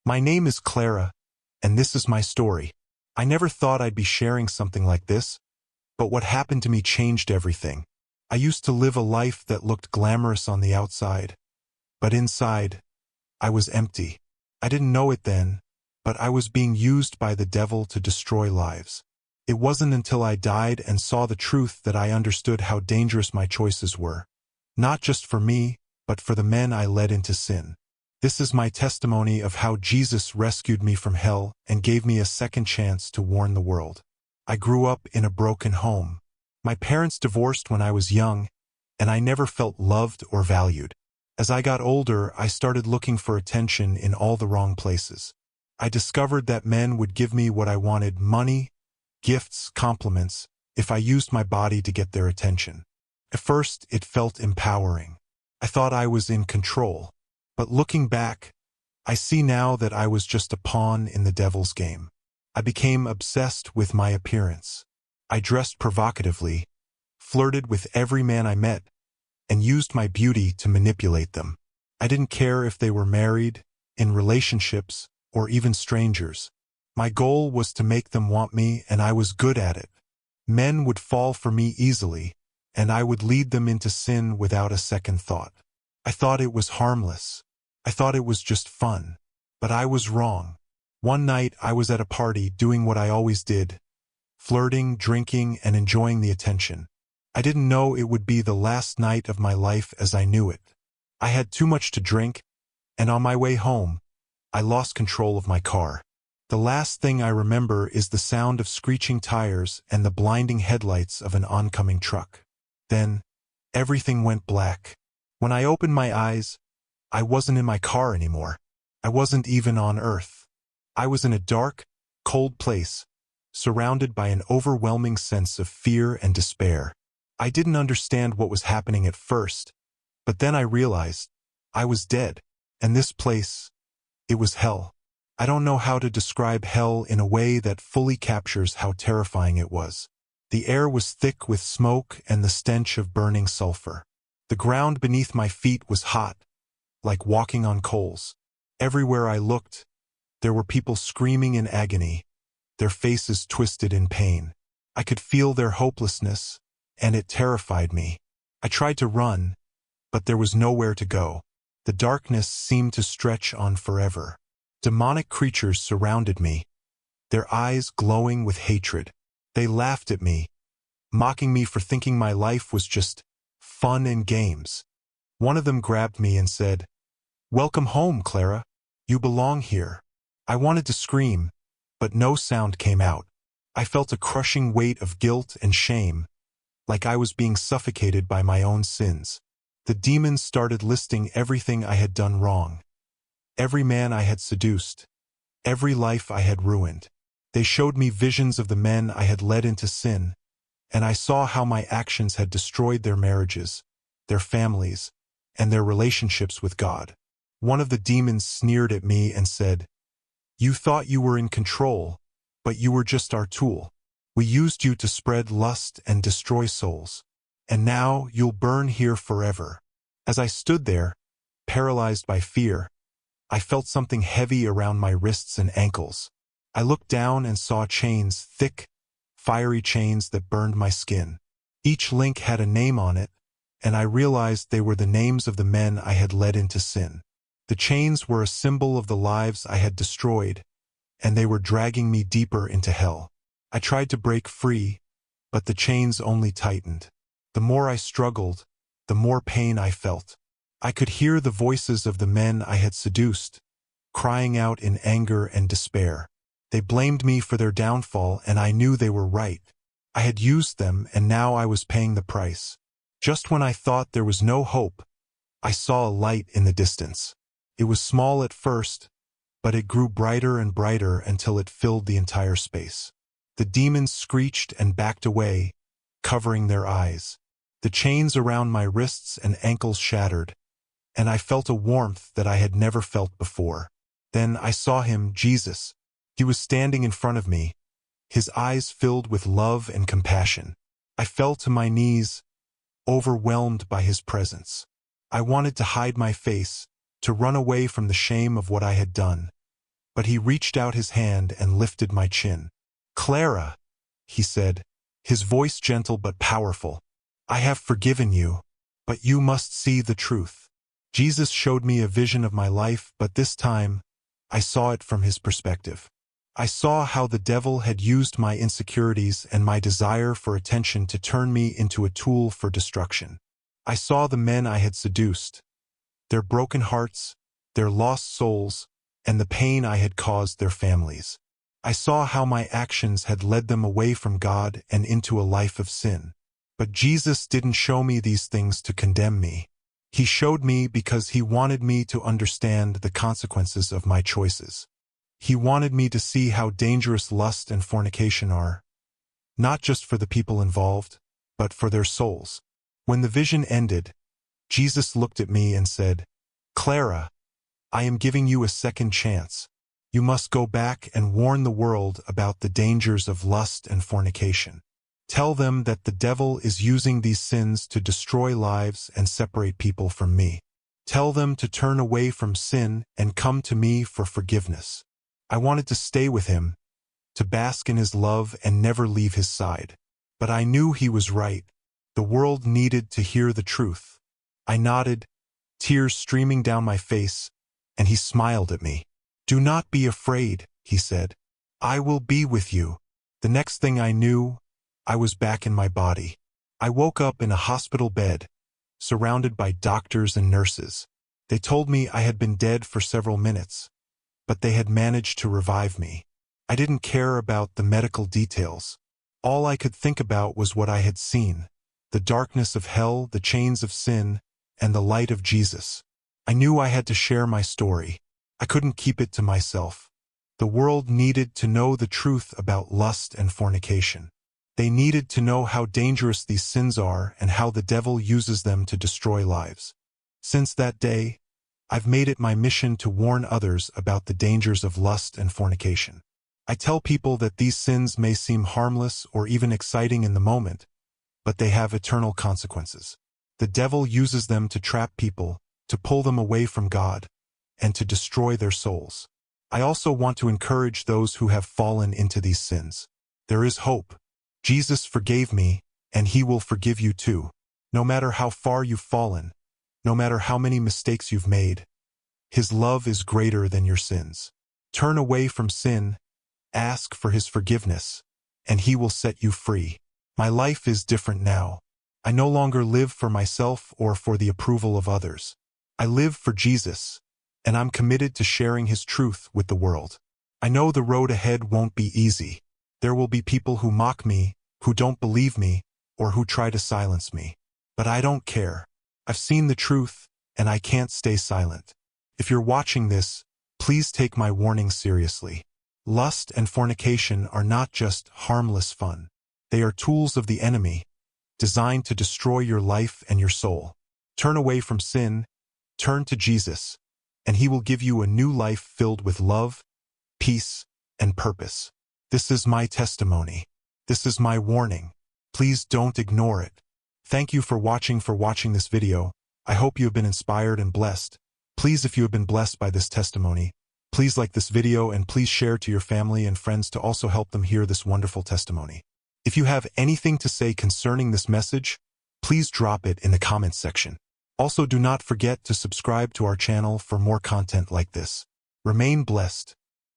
My name is Clara, and this is my story. I never thought I'd be sharing something like this, but what happened to me changed everything. I used to live a life that looked glamorous on the outside, but inside, I was empty. I didn't know it then, but I was being used by the devil to destroy lives. It wasn't until I died and saw the truth that I understood how dangerous my choices were, not just for me, but for the men I led into sin. This is my testimony of how Jesus rescued me from hell and gave me a second chance to warn the world. I grew up in a broken home. My parents divorced when I was young, and I never felt loved or valued. As I got older, I started looking for attention in all the wrong places. I discovered that men would give me what I wanted: money, gifts, compliments, if I used my body to get their attention. At first, it felt empowering. I thought I was in control. But looking back, I see now that I was just a pawn in the devil's game. I became obsessed with my appearance. I dressed provocatively, flirted with every man I met, and used my beauty to manipulate them. I didn't care if they were married, in relationships, or even strangers. My goal was to make them want me, and I was good at it. Men would fall for me easily, and I would lead them into sin without a second thought. I thought it was harmless. I thought it was just fun. But I was wrong. One night I was at a party doing what I always did, flirting, drinking, and enjoying the attention. I didn't know it would be the last night of my life as I knew it. I had too much to drink, and on my way home, I lost control of my car. The last thing I remember is the sound of screeching tires and the blinding headlights of an oncoming truck. Then, everything went black. When I opened my eyes, I wasn't in my car anymore. I wasn't even on Earth. I was in a dark, cold place, surrounded by an overwhelming sense of fear and despair. I didn't understand what was happening at first, but then I realized I was dead, and this place, it was hell. I don't know how to describe hell in a way that fully captures how terrifying it was. The air was thick with smoke and the stench of burning sulfur. The ground beneath my feet was hot, like walking on coals. Everywhere I looked, there were people screaming in agony, their faces twisted in pain. I could feel their hopelessness, and it terrified me. I tried to run, but there was nowhere to go. The darkness seemed to stretch on forever. Demonic creatures surrounded me, their eyes glowing with hatred. They laughed at me, mocking me for thinking my life was just fun and games. One of them grabbed me and said, "Welcome home, Clara. You belong here." I wanted to scream, but no sound came out. I felt a crushing weight of guilt and shame, like I was being suffocated by my own sins. The demons started listing everything I had done wrong. Every man I had seduced, every life I had ruined. They showed me visions of the men I had led into sin, and I saw how my actions had destroyed their marriages, their families, and their relationships with God. One of the demons sneered at me and said, "You thought you were in control, but you were just our tool. We used you to spread lust and destroy souls. And now you'll burn here forever." As I stood there, paralyzed by fear, I felt something heavy around my wrists and ankles. I looked down and saw chains, thick, fiery chains that burned my skin. Each link had a name on it, and I realized they were the names of the men I had led into sin. The chains were a symbol of the lives I had destroyed, and they were dragging me deeper into hell. I tried to break free, but the chains only tightened. The more I struggled, the more pain I felt. I could hear the voices of the men I had seduced, crying out in anger and despair. They blamed me for their downfall, and I knew they were right. I had used them, and now I was paying the price. Just when I thought there was no hope, I saw a light in the distance. It was small at first, but it grew brighter and brighter until it filled the entire space. The demons screeched and backed away, covering their eyes. The chains around my wrists and ankles shattered, and I felt a warmth that I had never felt before. Then I saw him, Jesus. He was standing in front of me, his eyes filled with love and compassion. I fell to my knees, overwhelmed by his presence. I wanted to hide my face, to run away from the shame of what I had done. but he reached out his hand and lifted my chin. "Clara," he said, his voice gentle but powerful, "I have forgiven you, but you must see the truth." Jesus showed me a vision of my life, but this time, I saw it from his perspective. I saw how the devil had used my insecurities and my desire for attention to turn me into a tool for destruction. I saw the men I had seduced, their broken hearts, their lost souls, and the pain I had caused their families. I saw how my actions had led them away from God and into a life of sin. But Jesus didn't show me these things to condemn me. He showed me because he wanted me to understand the consequences of my choices. He wanted me to see how dangerous lust and fornication are, not just for the people involved, but for their souls. When the vision ended, Jesus looked at me and said, "Clara, I am giving you a second chance. You must go back and warn the world about the dangers of lust and fornication. Tell them that the devil is using these sins to destroy lives and separate people from me. Tell them to turn away from sin and come to me for forgiveness." I wanted to stay with him, to bask in his love and never leave his side. But I knew he was right. The world needed to hear the truth. I nodded, tears streaming down my face, and he smiled at me. "Do not be afraid," he said. "I will be with you." The next thing I knew, I was back in my body. I woke up in a hospital bed, surrounded by doctors and nurses. They told me I had been dead for several minutes, but they had managed to revive me. I didn't care about the medical details. All I could think about was what I had seen, the darkness of hell, the chains of sin, and the light of Jesus. I knew I had to share my story. I couldn't keep it to myself. The world needed to know the truth about lust and fornication. They needed to know how dangerous these sins are and how the devil uses them to destroy lives. Since that day, I've made it my mission to warn others about the dangers of lust and fornication. I tell people that these sins may seem harmless or even exciting in the moment, but they have eternal consequences. The devil uses them to trap people, to pull them away from God, and to destroy their souls. I also want to encourage those who have fallen into these sins. There is hope. Jesus forgave me, and he will forgive you too. No matter how far you've fallen, no matter how many mistakes you've made, his love is greater than your sins. Turn away from sin, ask for his forgiveness, and he will set you free. My life is different now. I no longer live for myself or for the approval of others. I live for Jesus, and I'm committed to sharing his truth with the world. I know the road ahead won't be easy. There will be people who mock me, who don't believe me, or who try to silence me. But I don't care. I've seen the truth, and I can't stay silent. If you're watching this, please take my warning seriously. Lust and fornication are not just harmless fun. They are tools of the enemy, designed to destroy your life and your soul. Turn away from sin, turn to Jesus, and he will give you a new life filled with love, peace, and purpose. This is my testimony. This is my warning. Please don't ignore it. Thank you for watching this video. I hope you have been inspired and blessed. Please, if you have been blessed by this testimony, please like this video and please share to your family and friends to also help them hear this wonderful testimony. If you have anything to say concerning this message, please drop it in the comments section. Also, do not forget to subscribe to our channel for more content like this. Remain blessed.